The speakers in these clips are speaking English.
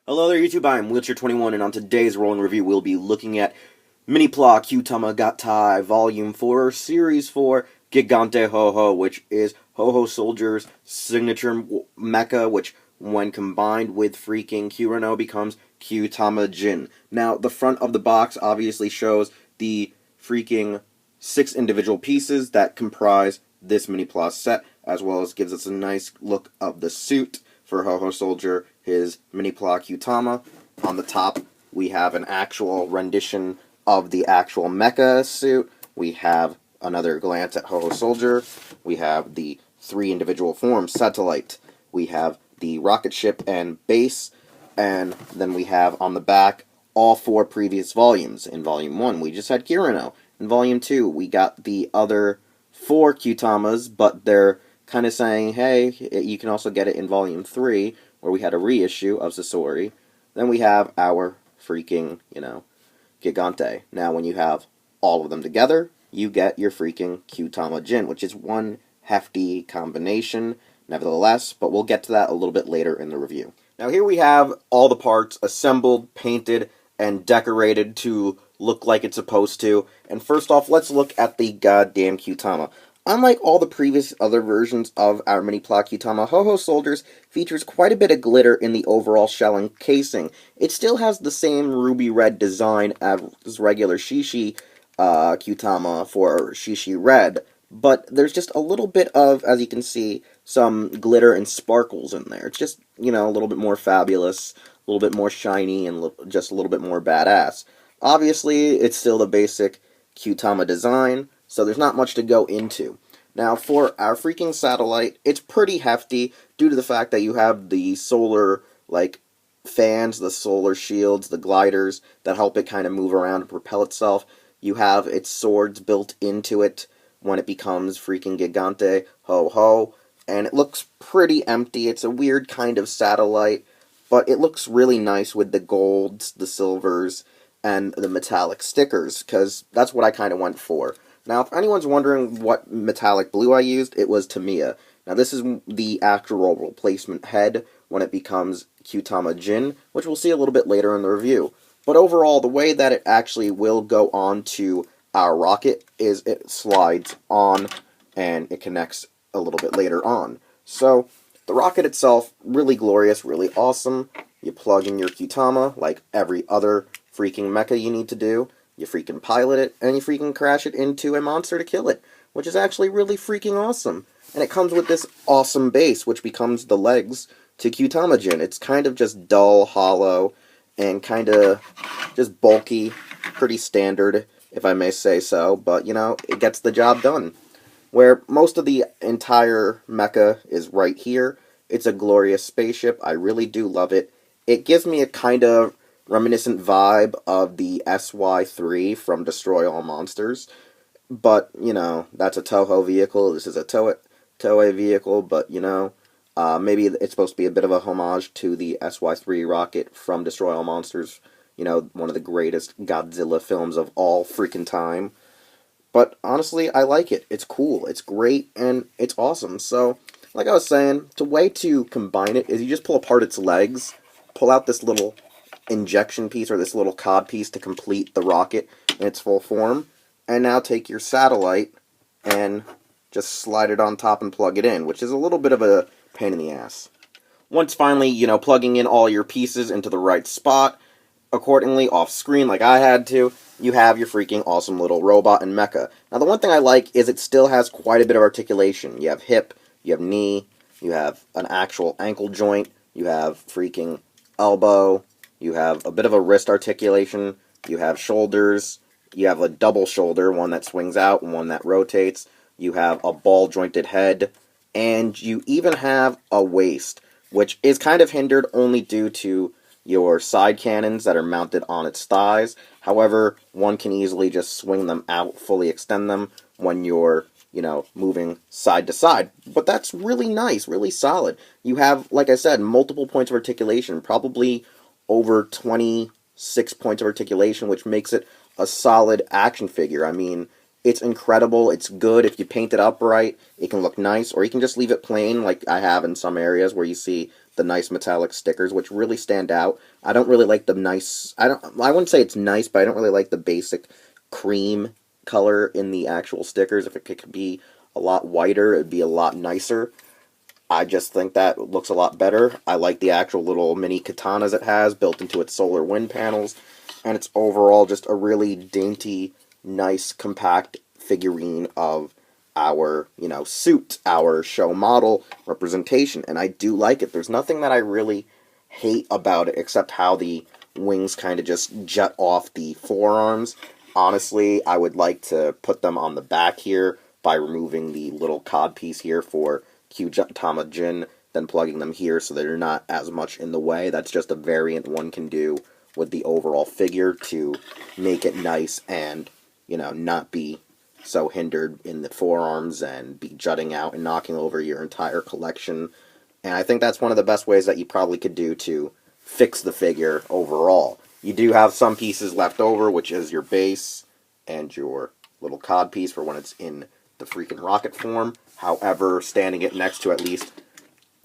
Hello there YouTube, I'm Wheelchair21 and on today's rolling review we'll be looking at Mini-Pla Kyutama Gattai Volume 4, Series 4, Gigant Houou, which is Houou Soldier's signature mecha, which when combined with freaking Kyuranger becomes Kyutamajin. Now, the front of the box obviously shows the freaking 6 individual pieces that comprise this Mini-Pla set, as well as gives us a nice look of the suit for Houou Soldier, his Mini-Pla Kyutama. On the top, we have an actual rendition of the actual mecha suit. We have another glance at Houou Soldier. We have the 3 individual forms, satellite. We have the rocket ship and base. And then we have on the back all 4 previous volumes. In Volume 1, we just had Kyuranger. In Volume 2, we got the other 4 Kyutamas, but they're kind of saying, hey, you can also get it in Volume 3, where we had a reissue of Sasori. Then we have our freaking, Gigante. Now, when you have all of them together, you get your freaking Kyutamajin, which is one hefty combination, nevertheless, but we'll get to that a little bit later in the review. Now, here we have all the parts assembled, painted, and decorated to look like it's supposed to. And first off, let's look at the goddamn Kyutama. Unlike all the previous other versions of our Mini-Pla Kyutama, Houou Soldiers features quite a bit of glitter in the overall shell and casing. It still has the same ruby red design as regular Shishi Kyutama for Shishi Red, but there's just a little bit of, as you can see, some glitter and sparkles in there. It's just, a little bit more fabulous, a little bit more shiny, and just a little bit more badass. Obviously, it's still the basic Kyutama design, so there's not much to go into. Now, for our freaking satellite, it's pretty hefty due to the fact that you have the solar, fans, the solar shields, the gliders that help it kind of move around and propel itself. You have its swords built into it when it becomes freaking Gigante Houou, and it looks pretty empty. It's a weird kind of satellite, but it looks really nice with the golds, the silvers, and the metallic stickers, because that's what I kind of went for. Now, if anyone's wondering what metallic blue I used, it was Tamiya. Now, this is the actual replacement head when it becomes Kyutamajin, which we'll see a little bit later in the review. But overall, the way that it actually will go on to our rocket is it slides on and it connects a little bit later on. So, the rocket itself, really glorious, really awesome. You plug in your Kyutama like every other freaking mecha you need to do. You freaking pilot it, and you freaking crash it into a monster to kill it, which is actually really freaking awesome. And it comes with this awesome base, which becomes the legs to Kyutamajin. It's kind of just dull, hollow, and kind of just bulky, pretty standard, if I may say so, but, it gets the job done. Where most of the entire mecha is right here, it's a glorious spaceship. I really do love it. It gives me a kind of reminiscent vibe of the SY3 from Destroy All Monsters, but, that's a Toho vehicle, this is a Toei vehicle, but, maybe it's supposed to be a bit of a homage to the SY3 rocket from Destroy All Monsters, one of the greatest Godzilla films of all freaking time. But, honestly, I like it. It's cool, it's great, and it's awesome. So, like I was saying, the way to combine it is you just pull apart its legs, pull out this little injection piece, or this little cod piece to complete the rocket in its full form, and now take your satellite and just slide it on top and plug it in, which is a little bit of a pain in the ass. Once finally, plugging in all your pieces into the right spot, accordingly, off screen like I had to, you have your freaking awesome little robot and mecha. Now, the one thing I like is it still has quite a bit of articulation. You have hip, you have knee, you have an actual ankle joint, you have freaking elbow, you have a bit of a wrist articulation, you have shoulders, you have a double shoulder, one that swings out and one that rotates, you have a ball-jointed head, and you even have a waist, which is kind of hindered only due to your side cannons that are mounted on its thighs. However, one can easily just swing them out, fully extend them when you're, moving side to side. But that's really nice, really solid. You have, like I said, multiple points of articulation, probably over 26 points of articulation, which makes it a solid action figure. I mean, it's incredible, it's good. If you paint it up right, it can look nice, or you can just leave it plain, like I have in some areas where you see the nice metallic stickers, which really stand out. I don't really like the nice, I wouldn't say it's nice, but I don't really like the basic cream color in the actual stickers. If it could be a lot whiter, it'd be a lot nicer. I just think that looks a lot better. I like the actual little mini katanas it has built into its solar wind panels, and it's overall just a really dainty, nice, compact figurine of our, suit, our show model representation, and I do like it. There's nothing that I really hate about it except how the wings kind of just jut off the forearms. Honestly, I would like to put them on the back here by removing the little cod piece here for Kyutamajin, then plugging them here so they're not as much in the way. That's just a variant one can do with the overall figure to make it nice and, not be so hindered in the forearms and be jutting out and knocking over your entire collection. And I think that's one of the best ways that you probably could do to fix the figure overall. You do have some pieces left over, which is your base and your little cod piece for when it's in the freaking rocket form. However, standing it next to at least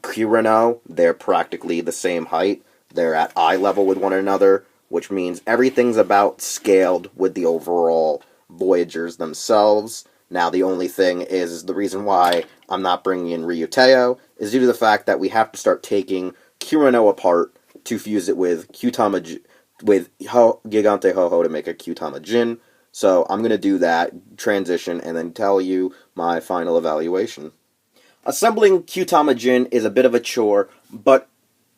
Kyuranger, they're practically the same height. They're at eye level with one another, which means everything's about scaled with the overall Voyagers themselves. Now, the only thing is the reason why I'm not bringing in Ryuteo is due to the fact that we have to start taking Kyuranger apart to fuse it with Gigant Houou to make a Kyutamajin. So I'm going to do that transition and then tell you my final evaluation. Assembling Kyutamajin is a bit of a chore, but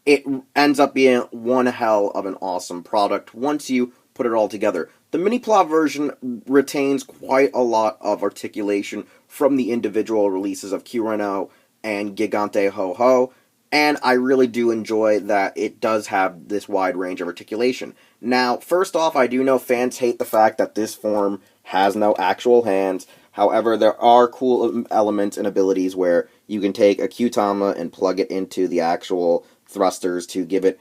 it ends up being one hell of an awesome product once you put it all together. The Mini-Pla version retains quite a lot of articulation from the individual releases of Kyuranger and Gigant Houou, and I really do enjoy that it does have this wide range of articulation. Now, first off, I do know fans hate the fact that this form has no actual hands. However, there are cool elements and abilities where you can take a Kyutama and plug it into the actual thrusters to give it,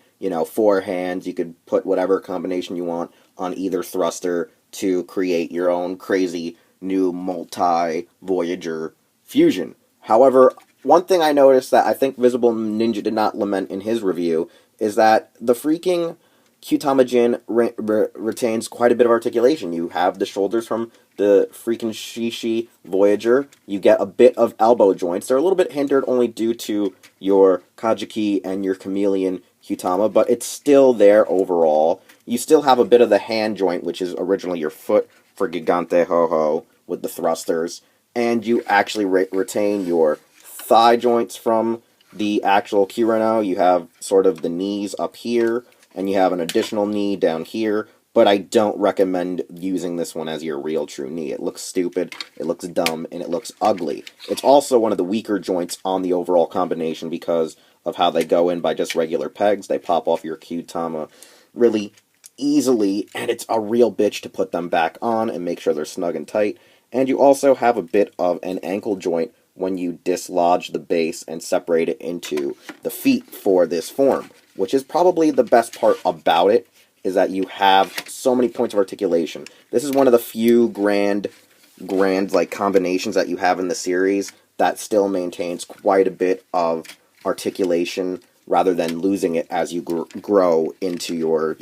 4 hands. You could put whatever combination you want on either thruster to create your own crazy new multi-Voyager fusion. However, one thing I noticed that I think Visible Ninja did not lament in his review is that the freaking Kyutamajin retains quite a bit of articulation. You have the shoulders from the freaking Shishi Voyager. You get a bit of elbow joints. They're a little bit hindered only due to your Kajiki and your Chameleon Kyutama, but it's still there overall. You still have a bit of the hand joint, which is originally your foot for Gigant Houou with the thrusters, and you actually retain your thigh joints from the actual Kyuranger. You have sort of the knees up here, and you have an additional knee down here, but I don't recommend using this one as your real true knee. It looks stupid, it looks dumb, and it looks ugly. It's also one of the weaker joints on the overall combination because of how they go in by just regular pegs. They pop off your Kyutama really easily, and it's a real bitch to put them back on and make sure they're snug and tight. And you also have a bit of an ankle joint when you dislodge the base and separate it into the feet for this form, which is probably the best part about it, is that you have so many points of articulation. This is one of the few grand like combinations that you have in the series that still maintains quite a bit of articulation rather than losing it as you grow into your,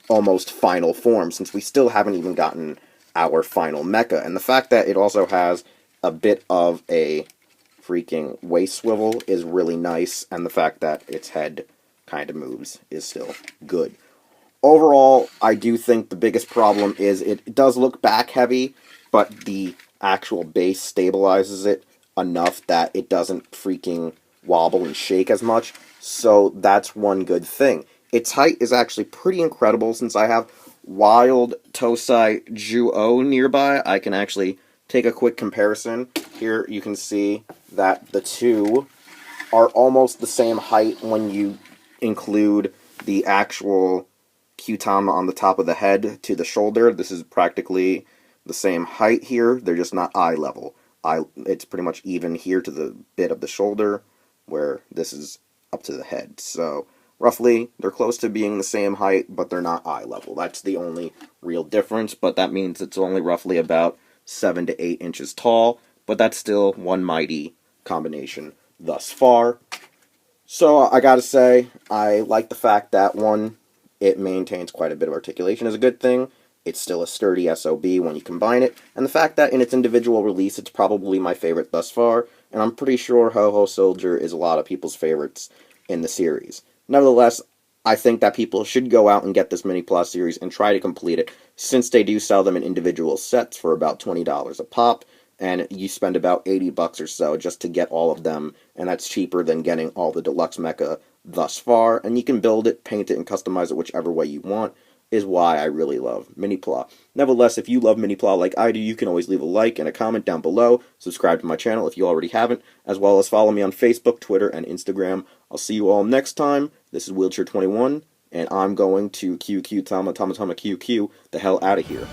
almost final form, since we still haven't even gotten our final mecha. And the fact that it also has a bit of a freaking waist swivel is really nice, and the fact that its head kind of moves is still good. Overall, I do think the biggest problem is it does look back heavy, but the actual base stabilizes it enough that it doesn't freaking wobble and shake as much, so that's one good thing. Its height is actually pretty incredible. Since I have Wild Tosai Juo nearby, I can actually take a quick comparison. Here you can see that the two are almost the same height when you include the actual Kyutama on the top of the head to the shoulder. This is practically the same height here. They're just not eye level. It's pretty much even here to the bit of the shoulder, where this is up to the head. So roughly, they're close to being the same height, but they're not eye level. That's the only real difference, but that means it's only roughly about 7 to 8 inches tall, but that's still one mighty combination thus far. So I gotta say, I like the fact that one, it maintains quite a bit of articulation is a good thing. It's still a sturdy SOB when you combine it, and the fact that in its individual release, it's probably my favorite thus far, and I'm pretty sure Houou Soldier is a lot of people's favorites in the series. Nevertheless, I think that people should go out and get this Mini-Pla series and try to complete it, since they do sell them in individual sets for about $20 a pop, and you spend about $80 or so just to get all of them, and that's cheaper than getting all the deluxe mecha thus far, and you can build it, paint it, and customize it whichever way you want, is why I really love Mini-Pla. Nevertheless, if you love Mini-Pla like I do, you can always leave a like and a comment down below, subscribe to my channel if you already haven't, as well as follow me on Facebook, Twitter, and Instagram. I'll see you all next time. This is Wheelchair21, and I'm going to Kyutama QQ the hell out of here.